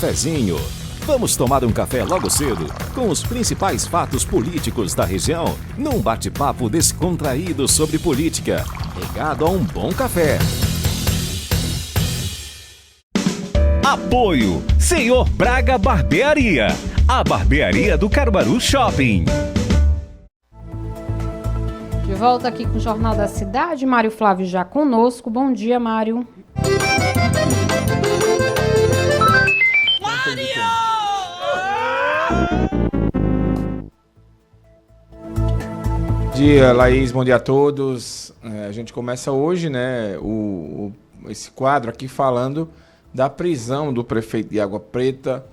Cafezinho. Vamos tomar um café logo cedo com os principais fatos políticos da região, num bate-papo descontraído sobre política, regado a um bom café. Apoio Senhor Braga Barbearia, a barbearia do Caruaru Shopping. De volta aqui com o Jornal da Cidade, Mário Flávio já conosco. Bom dia, Mário. Bom dia, Laís, bom dia a todos. A gente começa hoje, né, esse quadro aqui falando da prisão do prefeito de Água Preta,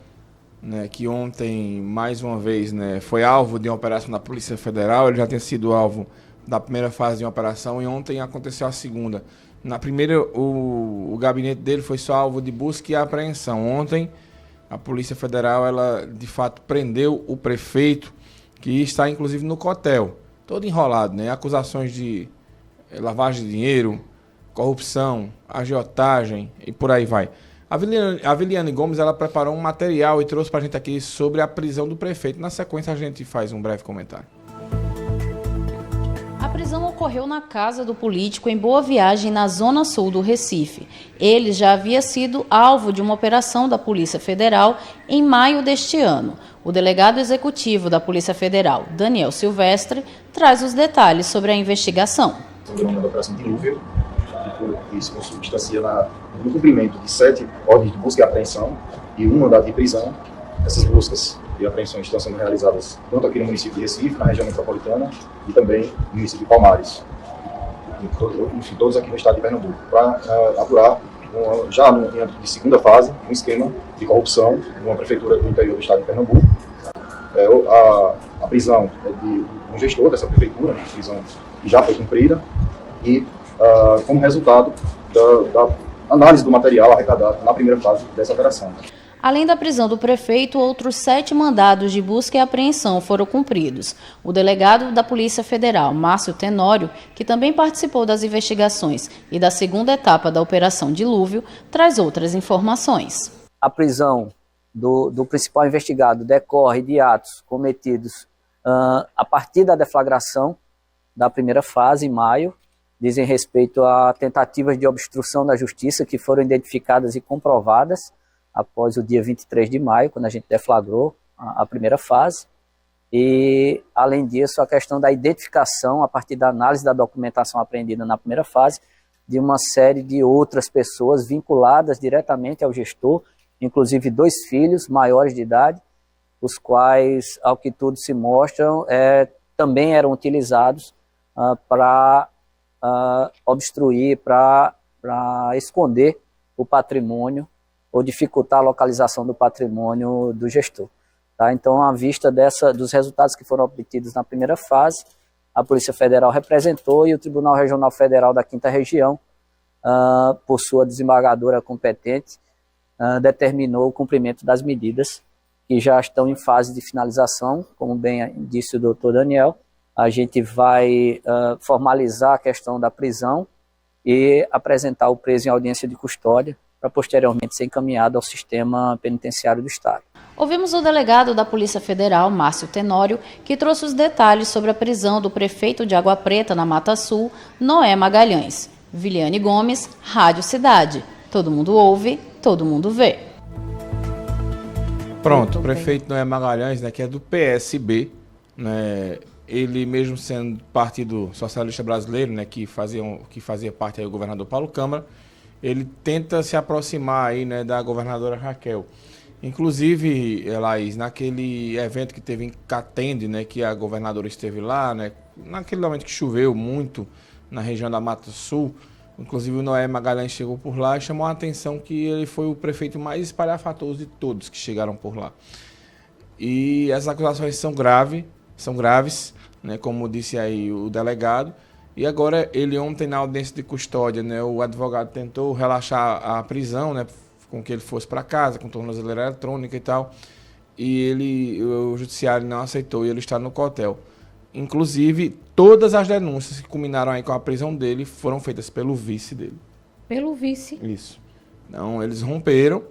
né, que ontem, mais uma vez, né, foi alvo de uma operação da Polícia Federal. Ele já tinha sido alvo da primeira fase de uma operação e ontem aconteceu a segunda. Na primeira, o gabinete dele foi só alvo de busca e apreensão. Ontem, a Polícia Federal, ela de fato prendeu o prefeito, que está inclusive no cotel, todo enrolado, né? Acusações de lavagem de dinheiro, corrupção, agiotagem e por aí vai. A Viliane Gomes, ela preparou um material e trouxe para a gente aqui sobre a prisão do prefeito. Na sequência, a gente faz um breve comentário. A prisão ocorreu na casa do político em Boa Viagem, na zona sul do Recife. Ele já havia sido alvo de uma operação da Polícia Federal em maio deste ano. O delegado executivo da Polícia Federal, Daniel Silvestre, traz os detalhes sobre a investigação. Uma operação dilúvio, que se substancia no cumprimento de 7 ordens de busca e apreensão e um mandado de prisão. Essas buscas e apreensões estão sendo realizadas tanto aqui no município de Recife, na região metropolitana, e também no município de Palmares, todos aqui no estado de Pernambuco, para apurar, já no âmbito de segunda fase, um esquema de corrupção numa prefeitura do interior do estado de Pernambuco. A prisão é de um gestor dessa prefeitura, uma prisão que já foi cumprida, e como resultado da análise do material arrecadado na primeira fase dessa operação. Além da prisão do prefeito, outros 7 mandados de busca e apreensão foram cumpridos. O delegado da Polícia Federal, Márcio Tenório, que também participou das investigações e da segunda etapa da Operação Dilúvio, traz outras informações. A prisão do principal investigado decorre de atos cometidos a partir da deflagração da primeira fase, em maio, dizem respeito a tentativas de obstrução da justiça que foram identificadas e comprovadas após o dia 23 de maio, quando a gente deflagrou a primeira fase. E, além disso, a questão da identificação, a partir da análise da documentação apreendida na primeira fase, de uma série de outras pessoas vinculadas diretamente ao gestor, inclusive 2 filhos maiores de idade, os quais, ao que tudo se mostram, também eram utilizados para obstruir, para esconder o patrimônio ou dificultar a localização do patrimônio do gestor. Tá? Então, à vista dos resultados que foram obtidos na primeira fase, a Polícia Federal representou e o Tribunal Regional Federal da 5ª Região, por sua desembargadora competente, determinou o cumprimento das medidas que já estão em fase de finalização, como bem disse o doutor Daniel. A gente vai formalizar a questão da prisão e apresentar o preso em audiência de custódia, para posteriormente ser encaminhado ao sistema penitenciário do Estado. Ouvimos o delegado da Polícia Federal, Márcio Tenório, que trouxe os detalhes sobre a prisão do prefeito de Água Preta, na Mata Sul, Noé Magalhães. Viliane Gomes, Rádio Cidade. Todo mundo ouve, todo mundo vê. Pronto, o prefeito Noé Magalhães, né, que é do PSB, né, ele mesmo sendo Partido Socialista Brasileiro, né, que fazia parte aí do governador Paulo Câmara, ele tenta se aproximar aí, né, da governadora Raquel. Inclusive, Laís, naquele evento que teve em Catende, né, que a governadora esteve lá, né, naquele momento que choveu muito na região da Mata Sul, inclusive o Noé Magalhães chegou por lá e chamou a atenção que ele foi o prefeito mais espalhafatoso de todos que chegaram por lá. E essas acusações são graves, né, como disse aí o delegado. E agora, ele ontem na audiência de custódia, né, o advogado tentou relaxar a prisão, né, com que ele fosse para casa, com tornozeleira eletrônica e tal, e o judiciário não aceitou e ele está no cotel. Inclusive, todas as denúncias que culminaram aí com a prisão dele foram feitas pelo vice dele. Pelo vice? Isso. Então, eles romperam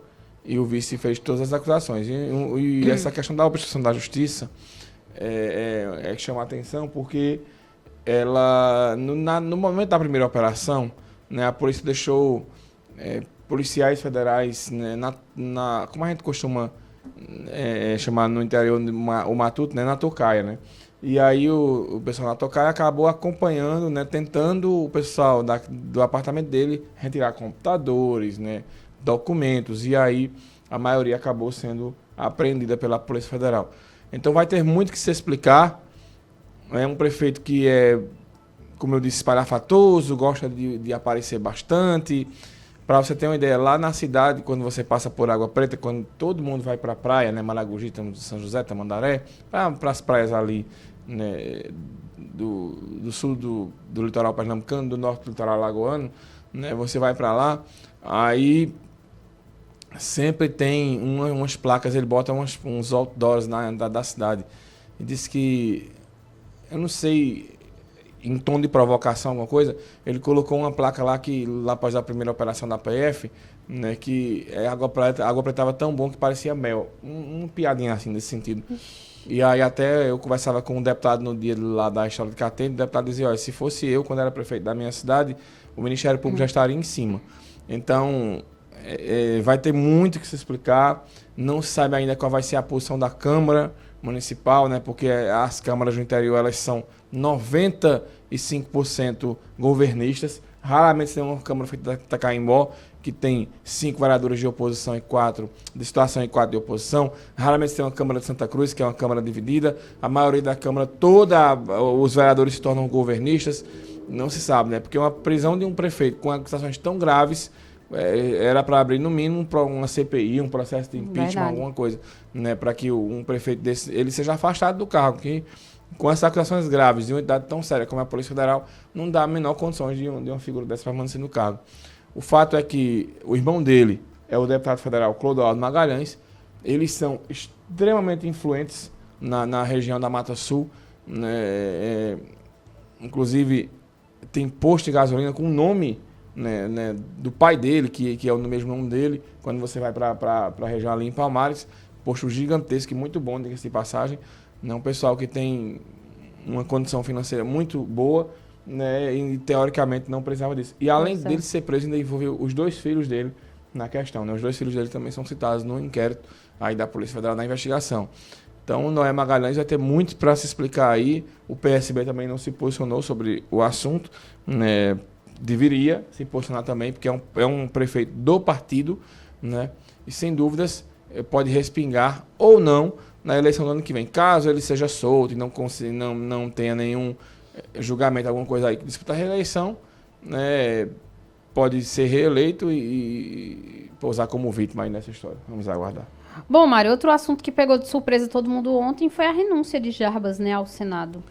e o vice fez todas as acusações. E essa questão da obstrução da justiça é que chama a atenção, porque ela, no momento da primeira operação, né, a polícia deixou policiais federais, né, como a gente costuma chamar no interior o matuto, né, na tocaia, né? E aí o pessoal na tocaia acabou acompanhando, né, tentando o pessoal do apartamento dele retirar computadores, né, documentos, e aí a maioria acabou sendo apreendida pela Polícia Federal. Então vai ter muito que se explicar. É um prefeito que como eu disse, espalhafatoso, gosta de aparecer bastante. Para você ter uma ideia, lá na cidade, quando você passa por Água Preta, quando todo mundo vai para a praia, né, Maragogi, São José, Tamandaré, para as praias ali, né, do sul do litoral pernambucano, do norte do litoral alagoano, né, você vai para lá, aí sempre tem umas placas, ele bota uns outdoors da cidade. E diz que, eu não sei, em tom de provocação, alguma coisa, ele colocou uma placa lá após a primeira operação da PF, né, que a água preta estava tão bom que parecia mel. Uma piadinha assim, nesse sentido. E aí até eu conversava com um deputado no dia lá da história de Catende, o deputado dizia, olha, se fosse eu, quando era prefeito da minha cidade, o Ministério Público já estaria em cima. Então, vai ter muito que se explicar, não se sabe ainda qual vai ser a posição da Câmara Municipal, né, porque as câmaras do interior, elas são 95% governistas. Raramente tem uma Câmara feita da Itacaimbó, que tem 5 vereadores de oposição e 4 de situação e 4 de oposição. Raramente tem uma Câmara de Santa Cruz, que é uma Câmara dividida. A maioria da Câmara, os vereadores se tornam governistas. Não se sabe, né? Porque uma prisão de um prefeito com acusações tão graves era para abrir, no mínimo, uma CPI, um processo de impeachment, Verdade. alguma coisa, né? Para que um prefeito desse ele seja afastado do cargo, que com essas acusações graves de uma entidade tão séria como a Polícia Federal, não dá a menor condições de uma figura dessa permanecer no cargo. O fato é que o irmão dele é o deputado federal Clodoaldo Magalhães. Eles são extremamente influentes na região da Mata Sul, né? Inclusive, tem posto de gasolina com o nome, né, do pai dele, que é o mesmo nome dele, quando você vai para a região ali em Palmares. Posto gigantesco e muito bom, diga-se de passagem. Um pessoal que tem uma condição financeira muito boa, né, e teoricamente não precisava disso. E além dele ser preso, ainda envolveu os 2 filhos dele na questão, né? Os 2 filhos dele também são citados no inquérito aí da Polícia Federal na investigação. Então, o Noé Magalhães vai ter muito para se explicar aí. O PSB também não se posicionou sobre o assunto, né? Deveria se posicionar também, porque é um prefeito do partido, né? E sem dúvidas pode respingar ou não na eleição do ano que vem. Caso ele seja solto e não tenha nenhum julgamento, alguma coisa aí que disputa a reeleição, né, pode ser reeleito e pousar como vítima aí nessa história. Vamos aguardar. Bom, Mário, outro assunto que pegou de surpresa todo mundo ontem foi a renúncia de Jarbas, né, ao Senado.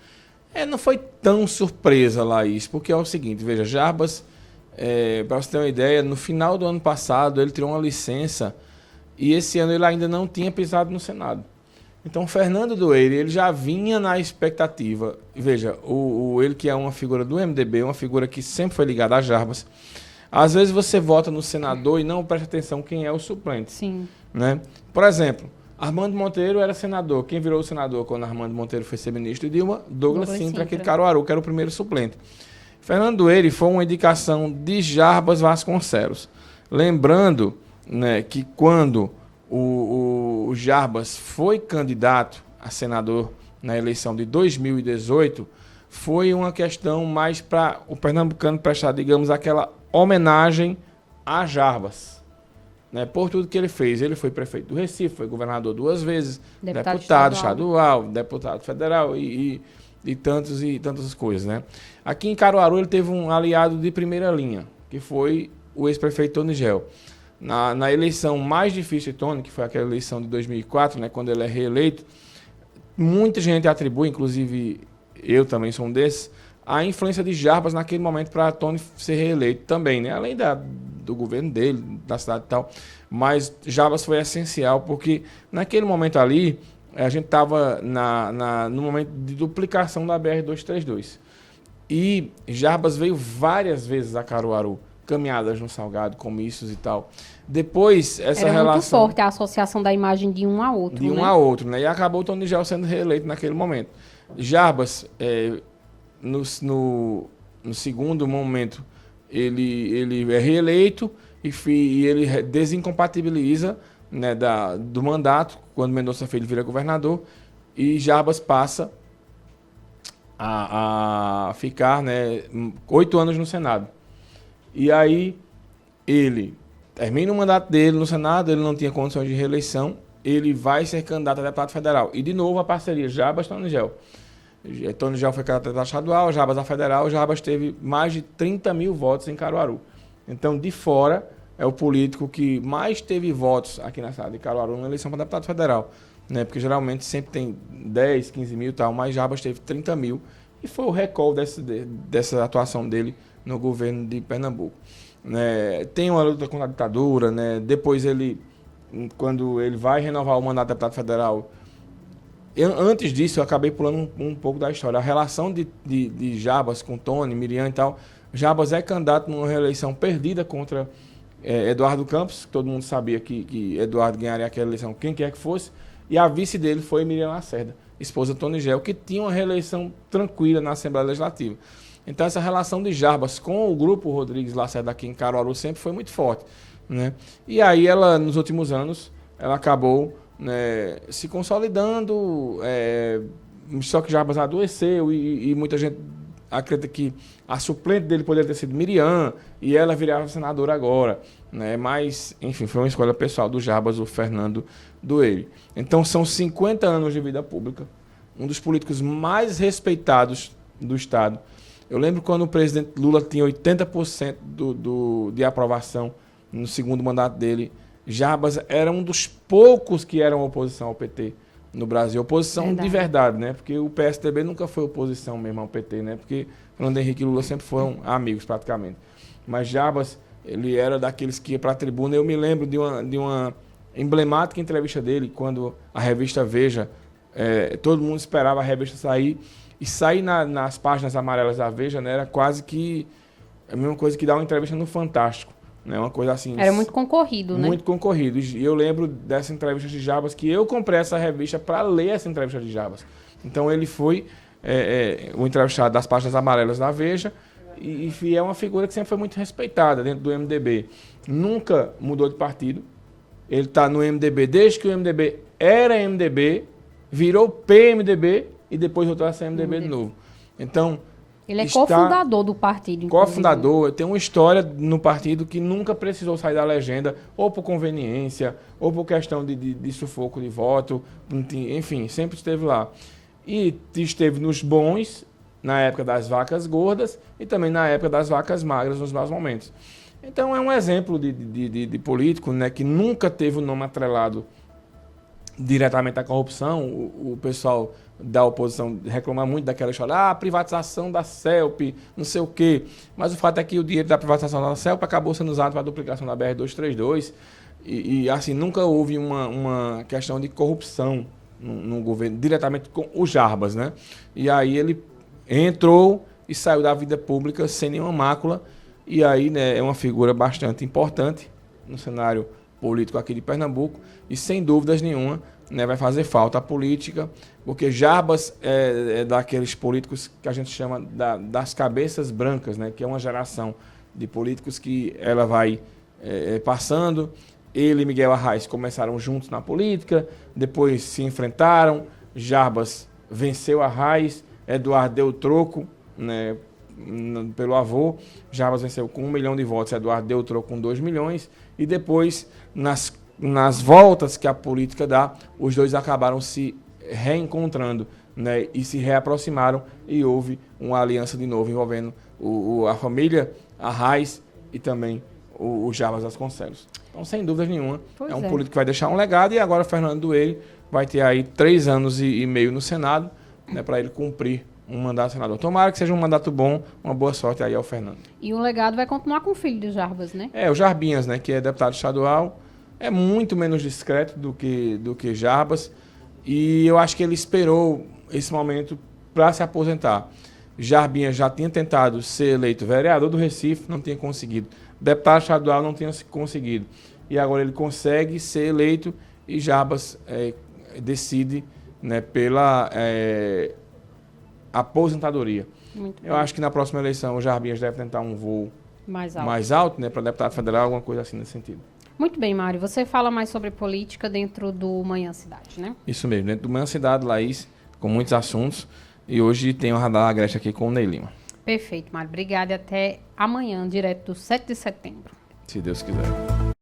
Não foi tão surpresa, Laís, porque é o seguinte, veja, Jarbas, para você ter uma ideia, no final do ano passado ele tirou uma licença e esse ano ele ainda não tinha pisado no Senado. Então, Fernando Doeire, ele já vinha na expectativa. Veja, ele que é uma figura do MDB, uma figura que sempre foi ligada a Jarbas. Às vezes você vota no senador e não presta atenção quem é o suplente. Sim. Né? Por exemplo, Armando Monteiro era senador. Quem virou senador quando Armando Monteiro foi ser ministro de Dilma? Douglas Sintra, aquele Caruaru, que era o primeiro suplente. Fernando Doeire foi uma indicação de Jarbas Vasconcelos. Lembrando, né, que quando o Jarbas foi candidato a senador na eleição de 2018, foi uma questão mais para o pernambucano prestar, digamos, aquela homenagem a Jarbas, né, por tudo que ele fez. Ele foi prefeito do Recife, foi governador 2 vezes, deputado estadual, deputado federal e tantas coisas, né? Aqui em Caruaru ele teve um aliado de primeira linha, que foi o ex-prefeito Tony Gel. Na eleição mais difícil de Tony, que foi aquela eleição de 2004, né, quando ele é reeleito, muita gente atribui, inclusive eu também sou um desses, a influência de Jarbas naquele momento para Tony ser reeleito também, né? Além do governo dele, da cidade e tal. Mas Jarbas foi essencial, porque naquele momento ali, a gente estava no momento de duplicação da BR-232. E Jarbas veio várias vezes a Caruaru caminhadas no Salgado, comícios e tal. Depois, essa Era relação... muito forte a associação da imagem de um a outro, de um né? a outro, né? E acabou o Tony Gel sendo reeleito naquele momento. Jarbas, no segundo momento, ele é reeleito e ele desincompatibiliza, né, do mandato, quando Mendonça Filho vira governador, e Jarbas passa a ficar, né, 8 anos no Senado. E aí ele termina o mandato dele no Senado, ele não tinha condições de reeleição, ele vai ser candidato a deputado federal. E de novo a parceria Jarbas-Tony Gel. Tony Gel foi candidato a deputado estadual, Jarbas a federal, Jarbas teve mais de 30 mil votos em Caruaru. Então, de fora, é o político que mais teve votos aqui na cidade de Caruaru na eleição para deputado federal. Né? Porque geralmente sempre tem 10, 15 mil e tal, mas Jarbas teve 30 mil. E foi o recall dessa atuação dele no governo de Pernambuco. Né? Tem uma luta contra a ditadura, né? Depois quando ele vai renovar o mandato de deputado federal, antes disso eu acabei pulando um pouco da história. A relação de Jarbas com Tony, Miriam e tal, Jarbas é candidato numa reeleição perdida contra Eduardo Campos, que todo mundo sabia que Eduardo ganharia aquela eleição, quem quer que fosse, e a vice dele foi Miriam Lacerda, esposa de Tony Gel, que tinha uma reeleição tranquila na Assembleia Legislativa. Então essa relação de Jarbas com o grupo Rodrigues Lacerda aqui em Caruaru sempre foi muito forte, né? E aí ela, nos últimos anos, ela acabou, né, se consolidando, só que Jarbas adoeceu e muita gente acredita que a suplente dele poderia ter sido Miriam e ela virava senadora agora, né? Mas, enfim, foi uma escolha pessoal do Jarbas, o Fernando Doeire. Então são 50 anos de vida pública, um dos políticos mais respeitados do Estado. Eu lembro quando o presidente Lula tinha 80% de aprovação no segundo mandato dele, Jarbas era um dos poucos que eram oposição ao PT no Brasil. Oposição de verdade, né? Porque o PSDB nunca foi oposição mesmo ao PT, né? Porque Fernando Henrique e Lula sempre foram amigos, praticamente. Mas Jarbas, ele era daqueles que ia para a tribuna. Eu me lembro de uma emblemática entrevista dele, quando a revista Veja, todo mundo esperava a revista sair, e sair nas páginas amarelas da Veja, né, era quase que a mesma coisa que dar uma entrevista no Fantástico. Né, uma coisa assim. Era muito concorrido, né? Muito concorrido. E eu lembro dessa entrevista de Jarbas, que eu comprei essa revista para ler essa entrevista de Jarbas. Então ele foi o entrevistado das páginas amarelas da Veja, e é uma figura que sempre foi muito respeitada dentro do MDB. Nunca mudou de partido. Ele está no MDB desde que o MDB era MDB, virou PMDB e depois voltou a ser MDB de novo. Então, ele é cofundador do partido. Cofundador, tem uma história no partido que nunca precisou sair da legenda, ou por conveniência, ou por questão de sufoco de voto, enfim, sempre esteve lá. E esteve nos bons, na época das vacas gordas, e também na época das vacas magras, nos maus momentos. Então é um exemplo de político, né, que nunca teve o nome atrelado diretamente à corrupção. O pessoal da oposição reclama muito daquela história, privatização da CELP, não sei o quê. Mas o fato é que o dinheiro da privatização da CELP acabou sendo usado para a duplicação da BR-232 e assim, nunca houve uma questão de corrupção no governo, diretamente com o Jarbas, né? E aí ele entrou e saiu da vida pública sem nenhuma mácula, e aí, né, é uma figura bastante importante no cenário político aqui de Pernambuco, e sem dúvidas nenhuma, né, vai fazer falta a política, porque Jarbas é daqueles políticos que a gente chama das cabeças brancas, né, que é uma geração de políticos que ela vai passando. Ele e Miguel Arraes começaram juntos na política, depois se enfrentaram, Jarbas venceu Arraes, Eduardo deu troco, né, pelo avô, Jarbas venceu com 1 milhão de votos, Eduardo deu troco com 2 milhões, e depois, nas voltas que a política dá, os dois acabaram se reencontrando, né, e se reaproximaram, e houve uma aliança de novo envolvendo a família Arraes e também o Jarbas Vasconcelos. Então, sem dúvida nenhuma, é um político que vai deixar um legado, e agora o Fernando Doeire vai ter aí 3 anos e meio no Senado, né, para ele cumprir um mandato de senador. Tomara que seja um mandato bom, uma boa sorte aí ao Fernando. E o legado vai continuar com o filho de Jarbas, né? O Jarbinhas, né, que é deputado estadual, é muito menos discreto do que Jarbas, e eu acho que ele esperou esse momento para se aposentar. Jarbinhas já tinha tentado ser eleito vereador do Recife, não tinha conseguido deputado estadual não tinha conseguido. E agora ele consegue ser eleito e Jarbas decide, né, pela aposentadoria. Eu acho que na próxima eleição o Jarbinhas deve tentar um voo mais alto, né, para deputado federal, alguma coisa assim nesse sentido. Muito bem, Mário. Você fala mais sobre política dentro do Manhã Cidade, né? Isso mesmo, dentro do Manhã Cidade, Laís, com muitos assuntos. E hoje tem o Radar Agreste aqui com o Ney Lima. Perfeito, Mário. Obrigada e até amanhã, direto do 7 de setembro. Se Deus quiser.